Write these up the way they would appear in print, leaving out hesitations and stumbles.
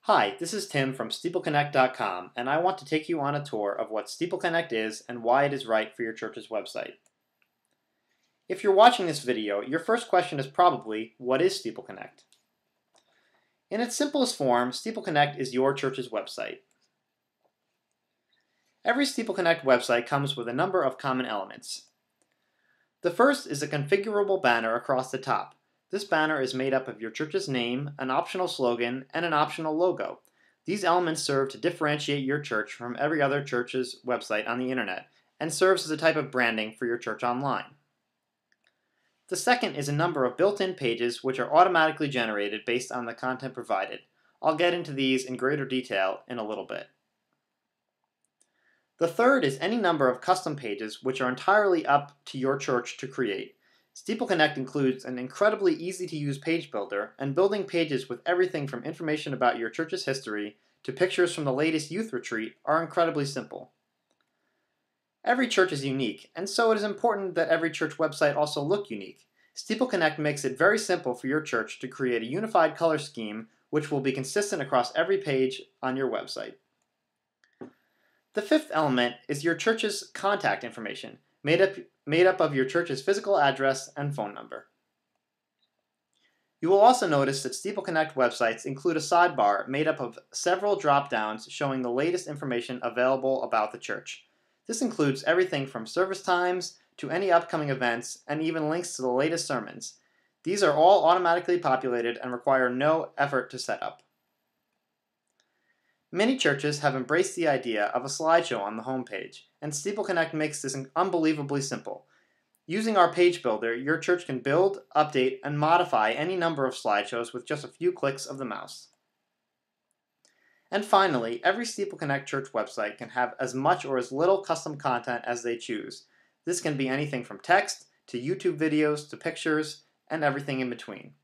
Hi, this is Tim from SteepleConnect.com, and I want to take you on a tour of what SteepleConnect is and why it is right for your church's website. If you're watching this video, your first question is probably, what is SteepleConnect? In its simplest form, SteepleConnect is your church's website. Every SteepleConnect website comes with a number of common elements. The first is a configurable banner across the top. This banner is made up of your church's name, an optional slogan, and an optional logo. These elements serve to differentiate your church from every other church's website on the internet, and serves as a type of branding for your church online. The second is a number of built-in pages which are automatically generated based on the content provided. I'll get into these in greater detail in a little bit. The third is any number of custom pages which are entirely up to your church to create. SteepleConnect includes an incredibly easy-to-use page builder, and building pages with everything from information about your church's history to pictures from the latest youth retreat are incredibly simple. Every church is unique, and so it is important that every church website also look unique. SteepleConnect makes it very simple for your church to create a unified color scheme which will be consistent across every page on your website. The fifth element is your church's contact information, made up of your church's physical address and phone number. You will also notice that SteepleConnect websites include a sidebar made up of several drop-downs showing the latest information available about the church. This includes everything from service times to any upcoming events and even links to the latest sermons. These are all automatically populated and require no effort to set up. Many churches have embraced the idea of a slideshow on the homepage, and SteepleConnect makes this unbelievably simple. Using our page builder, your church can build, update, and modify any number of slideshows with just a few clicks of the mouse. And finally, every SteepleConnect church website can have as much or as little custom content as they choose. This can be anything from text, to YouTube videos, to pictures, and everything in between.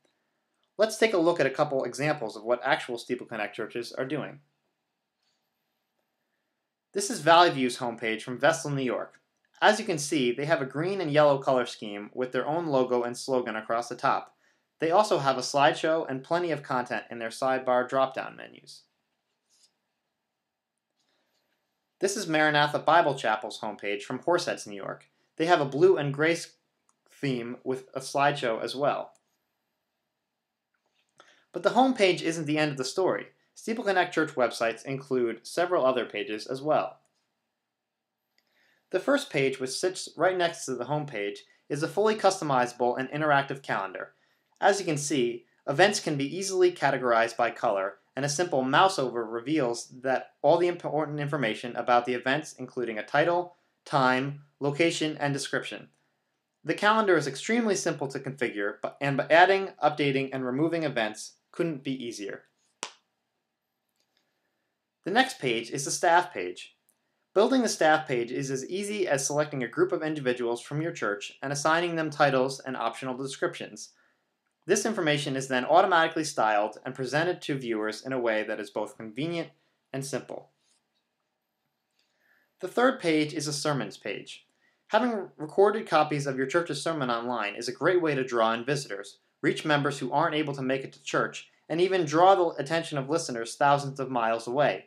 Let's take a look at a couple examples of what actual SteepleConnect churches are doing. This is Valley View's homepage from Vestal, New York. As you can see, they have a green and yellow color scheme with their own logo and slogan across the top. They also have a slideshow and plenty of content in their sidebar drop-down menus. This is Maranatha Bible Chapel's homepage from Horseheads, New York. They have a blue and gray theme with a slideshow as well. But the homepage isn't the end of the story. SteepleConnect church websites include several other pages as well. The first page, which sits right next to the homepage, is a fully customizable and interactive calendar. As you can see, events can be easily categorized by color, and a simple mouse over reveals that all the important information about the events, including a title, time, location, and description. The calendar is extremely simple to configure, and by adding, updating, and removing events couldn't be easier. The next page is the staff page. Building the staff page is as easy as selecting a group of individuals from your church and assigning them titles and optional descriptions. This information is then automatically styled and presented to viewers in a way that is both convenient and simple. The third page is a sermons page. Having recorded copies of your church's sermon online is a great way to draw in visitors, reach members who aren't able to make it to church, and even draw the attention of listeners thousands of miles away.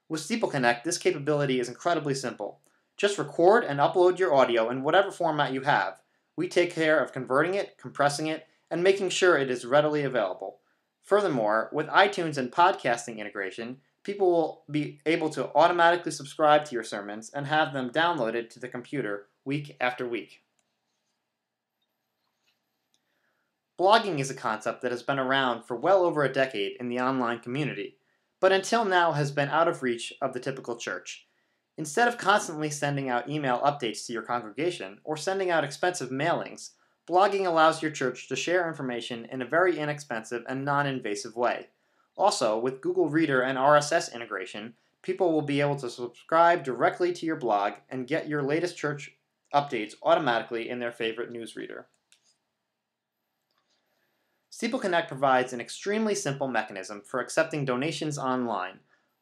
With SteepleConnect, this capability is incredibly simple. Just record and upload your audio in whatever format you have. We take care of converting it, compressing it, and making sure it is readily available. Furthermore, with iTunes and podcasting integration, people will be able to automatically subscribe to your sermons and have them downloaded to the computer week after week. Blogging is a concept that has been around for well over a decade in the online community, but until now has been out of reach of the typical church. Instead of constantly sending out email updates to your congregation or sending out expensive mailings, blogging allows your church to share information in a very inexpensive and non-invasive way. Also, with Google Reader and RSS integration, people will be able to subscribe directly to your blog and get your latest church updates automatically in their favorite newsreader. SteepleConnect provides an extremely simple mechanism for accepting donations online.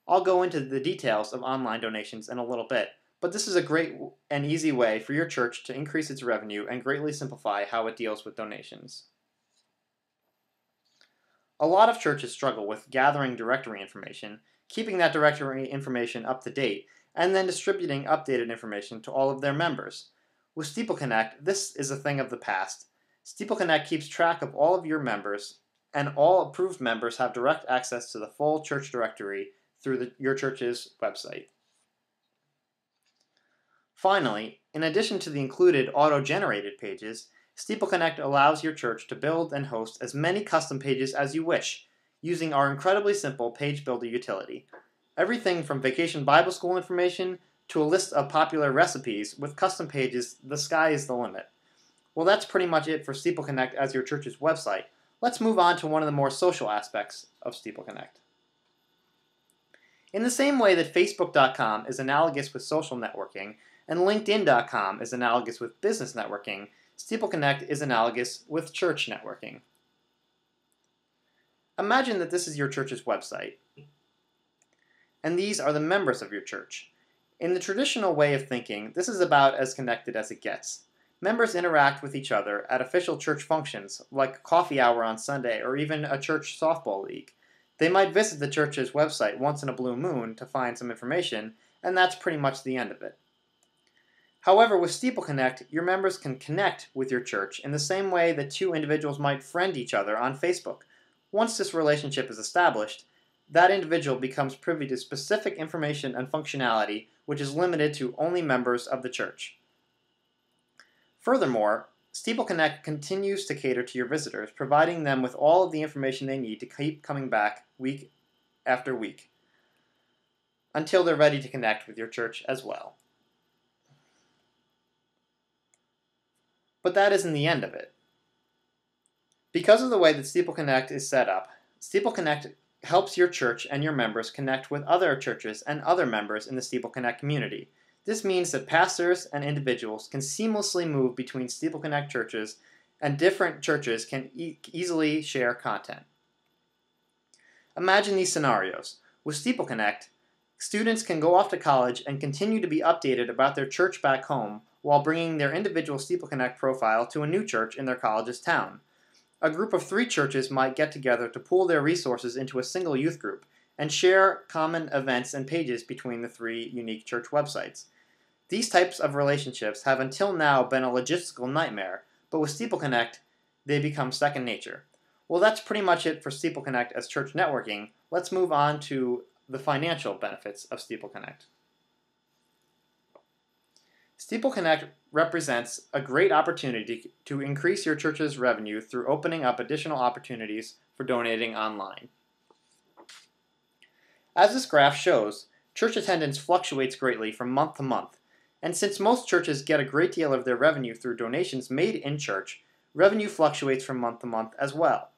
I'll go into the details of online donations in a little bit, but this is a great and easy way for your church to increase its revenue and greatly simplify how it deals with donations. A lot of churches struggle with gathering directory information, keeping that directory information up to date, and then distributing updated information to all of their members. With SteepleConnect, this is a thing of the past. SteepleConnect keeps track of all of your members, and all approved members have direct access to the full church directory through your church's website. Finally, in addition to the included auto-generated pages, SteepleConnect allows your church to build and host as many custom pages as you wish, using our incredibly simple page builder utility. Everything from vacation Bible school information to a list of popular recipes with custom pages, the sky is the limit. Well, that's pretty much it for SteepleConnect as your church's website. Let's move on to one of the more social aspects of SteepleConnect. In the same way that Facebook.com is analogous with social networking, and LinkedIn.com is analogous with business networking, SteepleConnect is analogous with church networking. Imagine that this is your church's website, and these are the members of your church. In the traditional way of thinking, this is about as connected as it gets. Members interact with each other at official church functions, like coffee hour on Sunday or even a church softball league. They might visit the church's website once in a blue moon to find some information, and that's pretty much the end of it. However, with SteepleConnect, your members can connect with your church in the same way that two individuals might friend each other on Facebook. Once this relationship is established, that individual becomes privy to specific information and functionality which is limited to only members of the church. Furthermore, SteepleConnect continues to cater to your visitors, providing them with all of the information they need to keep coming back week after week, until they're ready to connect with your church as well. But that isn't the end of it. Because of the way that SteepleConnect is set up, SteepleConnect helps your church and your members connect with other churches and other members in the SteepleConnect community. This means that pastors and individuals can seamlessly move between SteepleConnect churches, and different churches can easily share content. Imagine these scenarios. With SteepleConnect, students can go off to college and continue to be updated about their church back home while bringing their individual SteepleConnect profile to a new church in their college's town. A group of 3 churches might get together to pool their resources into a single youth group and share common events and pages between the 3 unique church websites. These types of relationships have until now been a logistical nightmare, but with SteepleConnect, they become second nature. Well, that's pretty much it for SteepleConnect as church networking. Let's move on to the financial benefits of SteepleConnect. SteepleConnect represents a great opportunity to increase your church's revenue through opening up additional opportunities for donating online. As this graph shows, church attendance fluctuates greatly from month to month, and since most churches get a great deal of their revenue through donations made in church, revenue fluctuates from month to month as well.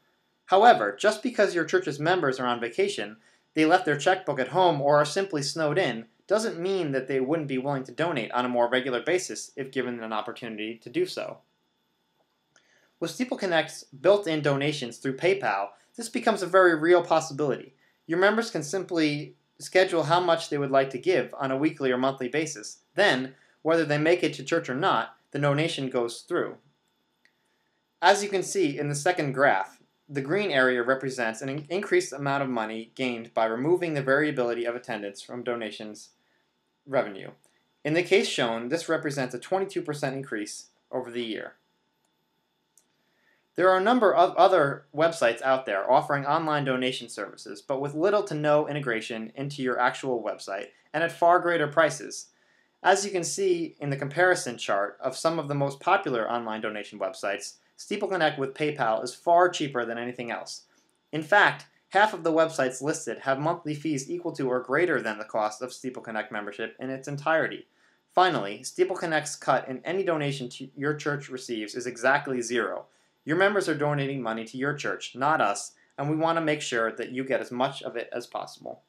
However, just because your church's members are on vacation, they left their checkbook at home, or are simply snowed in, doesn't mean that they wouldn't be willing to donate on a more regular basis if given an opportunity to do so. With SteepleConnect's built-in donations through PayPal, this becomes a very real possibility. Your members can simply schedule how much they would like to give on a weekly or monthly basis. Then, whether they make it to church or not, the donation goes through. As you can see in the second graph, the green area represents an increased amount of money gained by removing the variability of attendance from donations revenue. In the case shown, this represents a 22% increase over the year. There are a number of other websites out there offering online donation services, but with little to no integration into your actual website and at far greater prices. As you can see in the comparison chart of some of the most popular online donation websites, SteepleConnect with PayPal is far cheaper than anything else. In fact, half of the websites listed have monthly fees equal to or greater than the cost of SteepleConnect membership in its entirety. Finally, SteepleConnect's cut in any donation your church receives is exactly zero. Your members are donating money to your church, not us, and we want to make sure that you get as much of it as possible.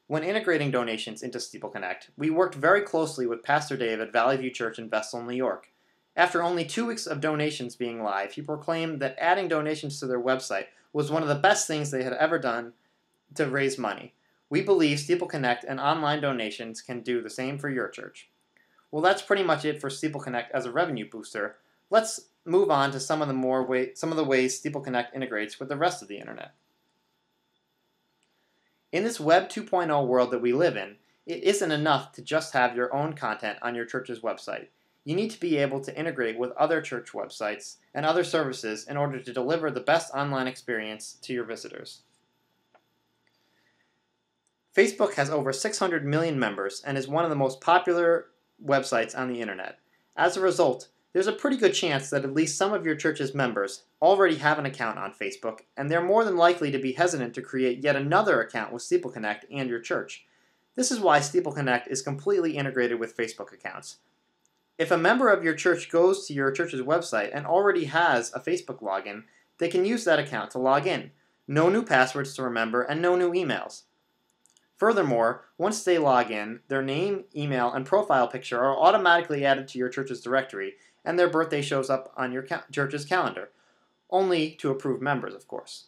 When integrating donations into SteepleConnect, we worked very closely with Pastor Dave at Valley View Church in Vestal, New York. After only 2 weeks of donations being live, he proclaimed that adding donations to their website was one of the best things they had ever done to raise money. We believe SteepleConnect and online donations can do the same for your church. Well, that's pretty much it for SteepleConnect as a revenue booster. Let's move on to some of the ways SteepleConnect integrates with the rest of the internet. In this Web 2.0 world that we live in, it isn't enough to just have your own content on your church's website. You need to be able to integrate with other church websites and other services in order to deliver the best online experience to your visitors. Facebook has over 600 million members and is one of the most popular websites on the internet. As a result, there's a pretty good chance that at least some of your church's members already have an account on Facebook, and they're more than likely to be hesitant to create yet another account with SteepleConnect and your church. This is why SteepleConnect is completely integrated with Facebook accounts. If a member of your church goes to your church's website and already has a Facebook login, they can use that account to log in. No new passwords to remember and no new emails. Furthermore, once they log in, their name, email, and profile picture are automatically added to your church's directory, and their birthday shows up on your church's calendar, only to approved members, of course.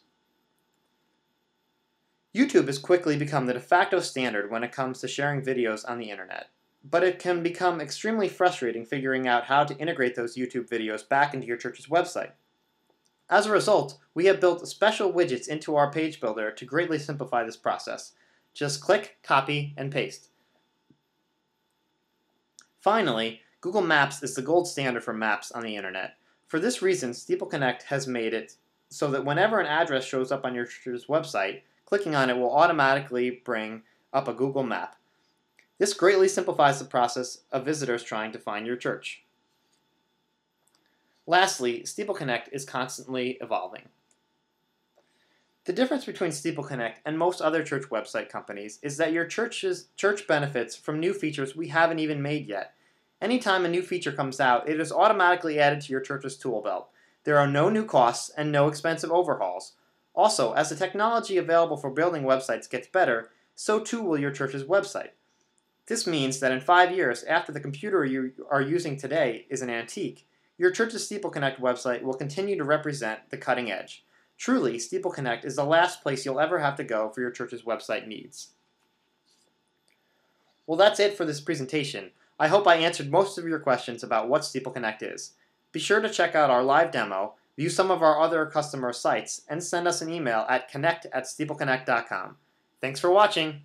YouTube has quickly become the de facto standard when it comes to sharing videos on the internet, but it can become extremely frustrating figuring out how to integrate those YouTube videos back into your church's website. As a result, we have built special widgets into our page builder to greatly simplify this process. Just click, copy, and paste. Finally, Google Maps is the gold standard for maps on the internet. For this reason, SteepleConnect has made it so that whenever an address shows up on your church's website, clicking on it will automatically bring up a Google map. This greatly simplifies the process of visitors trying to find your church. Lastly, SteepleConnect is constantly evolving. The difference between SteepleConnect and most other church website companies is that your church benefits from new features we haven't even made yet. Anytime a new feature comes out, it is automatically added to your church's tool belt. There are no new costs and no expensive overhauls. Also, as the technology available for building websites gets better, so too will your church's website. This means that in 5 years, after the computer you are using today is an antique, your church's SteepleConnect website will continue to represent the cutting edge. Truly, SteepleConnect is the last place you'll ever have to go for your church's website needs. Well, that's it for this presentation. I hope I answered most of your questions about what SteepleConnect is. Be sure to check out our live demo, view some of our other customer sites, and send us an email at connect@steepleconnect.com. Thanks for watching!